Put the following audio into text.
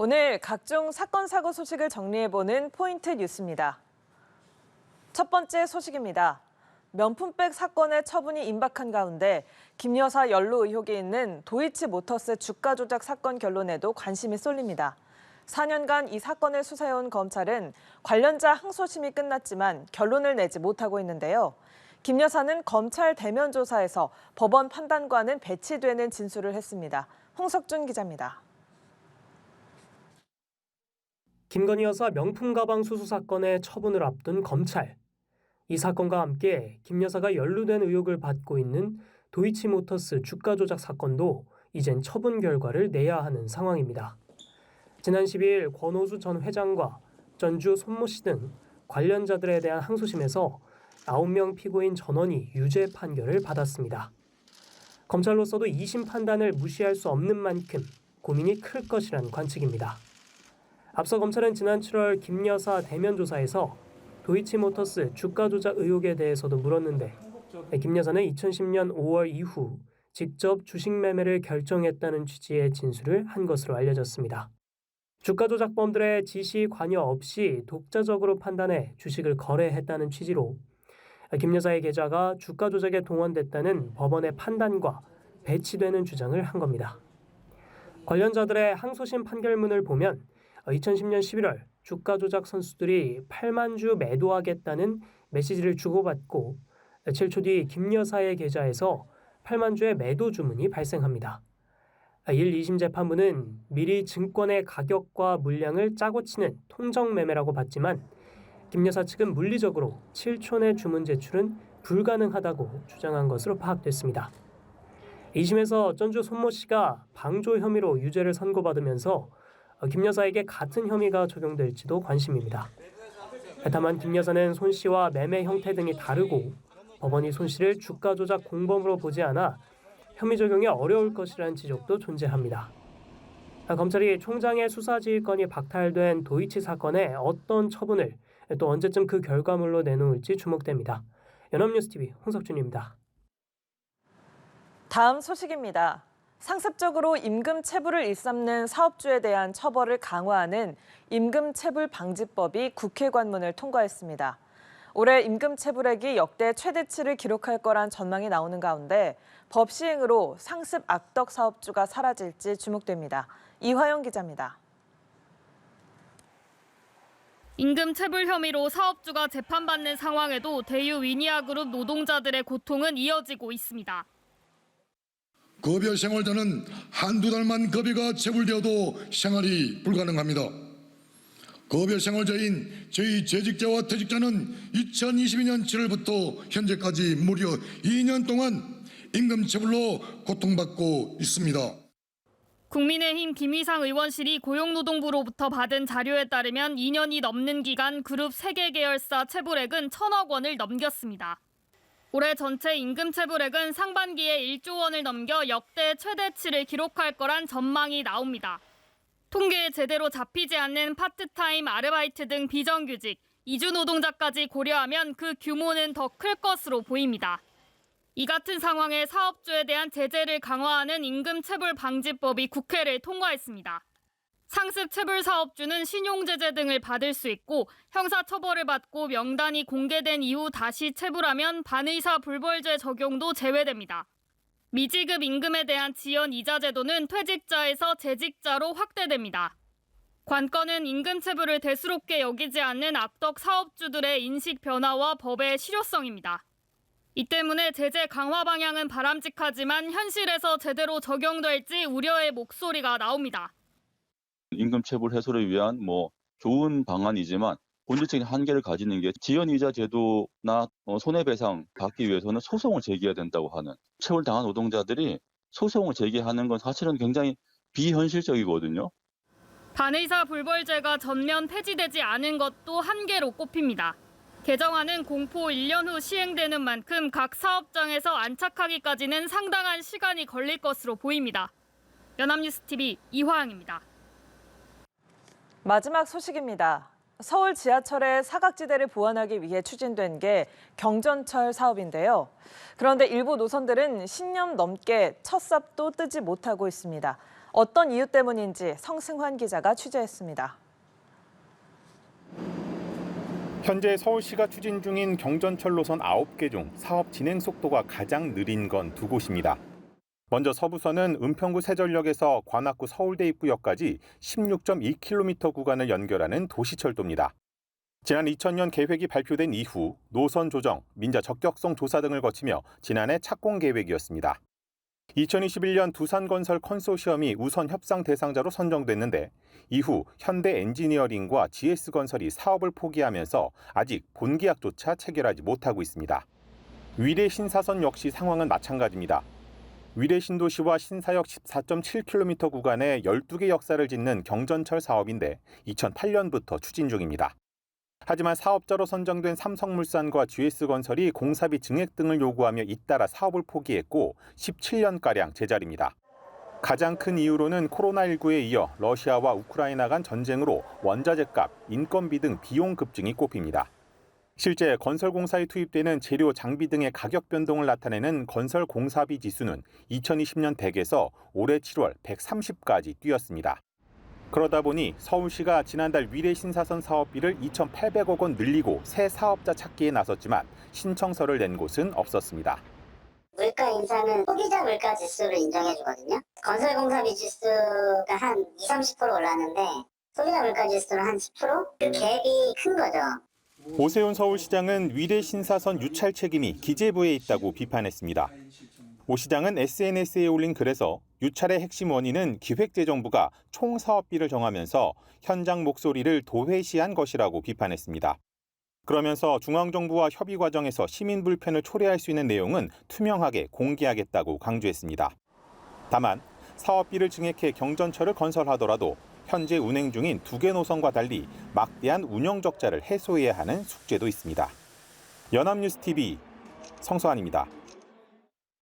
오늘 각종 사건, 사고 소식을 정리해보는 포인트 뉴스입니다. 첫 번째 소식입니다. 명품백 사건의 처분이 임박한 가운데 김 여사 연루 의혹이 있는 도이치모터스 주가 조작 사건 결론에도 관심이 쏠립니다. 4년간 이 사건을 수사해온 검찰은 관련자 항소심이 끝났지만 결론을 내지 못하고 있는데요. 김 여사는 검찰 대면 조사에서 법원 판단과는 배치되는 진술을 했습니다. 홍석준 기자입니다. 김건희 여사 명품 가방 수수 사건의 처분을 앞둔 검찰. 이 사건과 함께 김 여사가 연루된 의혹을 받고 있는 도이치모터스 주가 조작 사건도 이젠 처분 결과를 내야 하는 상황입니다. 지난 12일 권오수 전 회장과 전주 손모 씨 등 관련자들에 대한 항소심에서 9명 피고인 전원이 유죄 판결을 받았습니다. 검찰로서도 2심 판단을 무시할 수 없는 만큼 고민이 클 것이란 관측입니다. 앞서 검찰은 지난 7월 김 여사 대면 조사에서 도이치모터스 주가 조작 의혹에 대해서도 물었는데 김 여사는 2010년 5월 이후 직접 주식 매매를 결정했다는 취지의 진술을 한 것으로 알려졌습니다. 주가 조작범들의 지시 관여 없이 독자적으로 판단해 주식을 거래했다는 취지로 김 여사의 계좌가 주가 조작에 동원됐다는 법원의 판단과 배치되는 주장을 한 겁니다. 관련자들의 항소심 판결문을 보면 2010년 11월 주가 조작 선수들이 8만 주 매도하겠다는 메시지를 주고받고 7초 뒤 김 여사의 계좌에서 8만 주의 매도 주문이 발생합니다. 1, 2심 재판부는 미리 증권의 가격과 물량을 짜고 치는 통정 매매라고 봤지만 김 여사 측은 물리적으로 7초 내 주문 제출은 불가능하다고 주장한 것으로 파악됐습니다. 2심에서 전주 손모 씨가 방조 혐의로 유죄를 선고받으면서 김 여사에게 같은 혐의가 적용될지도 관심입니다. 다만 김 여사는 손 씨와 매매 형태 등이 다르고 법원이 손 씨를 주가 조작 공범으로 보지 않아 혐의 적용이 어려울 것이라는 지적도 존재합니다. 검찰이 총장의 수사지휘권이 박탈된 도이치 사건에 어떤 처분을 또 언제쯤 그 결과물로 내놓을지 주목됩니다. 연합뉴스TV 홍석준입니다. 다음 소식입니다. 상습적으로 임금 체불을 일삼는 사업주에 대한 처벌을 강화하는 임금체불방지법이 국회 관문을 통과했습니다. 올해 임금체불액이 역대 최대치를 기록할 거란 전망이 나오는 가운데 법 시행으로 상습 악덕 사업주가 사라질지 주목됩니다. 이화영 기자입니다. 임금체불 혐의로 사업주가 재판받는 상황에도 대유 위니아그룹 노동자들의 고통은 이어지고 있습니다. 급여 생활자는 한두 달만 급여가 체불되어도 생활이 불가능합니다. 급여 생활자인 저희 재직자와 퇴직자는 2022년 7월부터 현재까지 무려 2년 동안 임금체불로 고통받고 있습니다. 국민의힘 김희상 의원실이 고용노동부로부터 받은 자료에 따르면 2년이 넘는 기간 그룹 3개 계열사 체불액은 1,000억 원을 넘겼습니다. 올해 전체 임금체불액은 상반기에 1조 원을 넘겨 역대 최대치를 기록할 거란 전망이 나옵니다. 통계에 제대로 잡히지 않는 파트타임 아르바이트 등 비정규직, 이주 노동자까지 고려하면 그 규모는 더 클 것으로 보입니다. 이 같은 상황에 사업주에 대한 제재를 강화하는 임금체불방지법이 국회를 통과했습니다. 상습체불 사업주는 신용제재 등을 받을 수 있고 형사처벌을 받고 명단이 공개된 이후 다시 체불하면 반의사 불벌죄 적용도 제외됩니다. 미지급 임금에 대한 지연 이자 제도는 퇴직자에서 재직자로 확대됩니다. 관건은 임금체불을 대수롭게 여기지 않는 악덕 사업주들의 인식 변화와 법의 실효성입니다. 이 때문에 제재 강화 방향은 바람직하지만 현실에서 제대로 적용될지 우려의 목소리가 나옵니다. 임금체불 해소를 위한 좋은 방안이지만 본질적인 한계를 가지는 게 지연이자 제도나 손해배상 받기 위해서는 소송을 제기해야 된다고 하는, 체불당한 노동자들이 소송을 제기하는 건 사실은 굉장히 비현실적이거든요. 반의사 불벌죄가 전면 폐지되지 않은 것도 한계로 꼽힙니다. 개정안은 공포 1년 후 시행되는 만큼 각 사업장에서 안착하기까지는 상당한 시간이 걸릴 것으로 보입니다. 연합뉴스TV 이화영입니다. 마지막 소식입니다. 서울 지하철의 사각지대를 보완하기 위해 추진된 게 경전철 사업인데요. 그런데 일부 노선들은 10년 넘게 첫 삽도 뜨지 못하고 있습니다. 어떤 이유 때문인지 성승환 기자가 취재했습니다. 현재 서울시가 추진 중인 경전철 노선 9개 중 사업 진행 속도가 가장 느린 건 두 곳입니다. 먼저 서부선은 은평구 세전역에서 관악구 서울대 입구역까지 16.2km 구간을 연결하는 도시철도입니다. 지난 2000년 계획이 발표된 이후 노선 조정, 민자 적격성 조사 등을 거치며 지난해 착공 계획이었습니다. 2021년 두산건설 컨소시엄이 우선 협상 대상자로 선정됐는데 이후 현대 엔지니어링과 GS건설이 사업을 포기하면서 아직 본계약조차 체결하지 못하고 있습니다. 위례 신사선 역시 상황은 마찬가지입니다. 위례 신도시와 신사역 14.7km 구간에 12개 역사를 짓는 경전철 사업인데 2008년부터 추진 중입니다. 하지만 사업자로 선정된 삼성물산과 GS건설이 공사비 증액 등을 요구하며 잇따라 사업을 포기했고 17년가량 제자리입니다. 가장 큰 이유로는 코로나19에 이어 러시아와 우크라이나 간 전쟁으로 원자재값, 인건비 등 비용 급증이 꼽힙니다. 실제 건설 공사에 투입되는 재료, 장비 등의 가격 변동을 나타내는 건설 공사비 지수는 2020년 100에서 올해 7월 130까지 뛰었습니다. 그러다 보니 서울시가 지난달 위례 신사선 사업비를 2,800억 원 늘리고 새 사업자 찾기에 나섰지만 신청서를 낸 곳은 없었습니다. 물가 인상은 소비자 물가 지수를 인정해 주거든요. 건설 공사비 지수가 한 20-30% 올랐는데 소비자 물가 지수는 한 10%? 그 갭이 큰 거죠. 오세훈 서울시장은 위례 신사선 유찰 책임이 기재부에 있다고 비판했습니다. 오 시장은 SNS에 올린 글에서 유찰의 핵심 원인은 기획재정부가 총 사업비를 정하면서 현장 목소리를 도외시한 것이라고 비판했습니다. 그러면서 중앙정부와 협의 과정에서 시민 불편을 초래할 수 있는 내용은 투명하게 공개하겠다고 강조했습니다. 다만 사업비를 증액해 경전철을 건설하더라도 현재 운행 중인 2개 노선과 달리 막대한 운영 적자를 해소해야 하는 숙제도 있습니다. 연합뉴스TV 성수환입니다.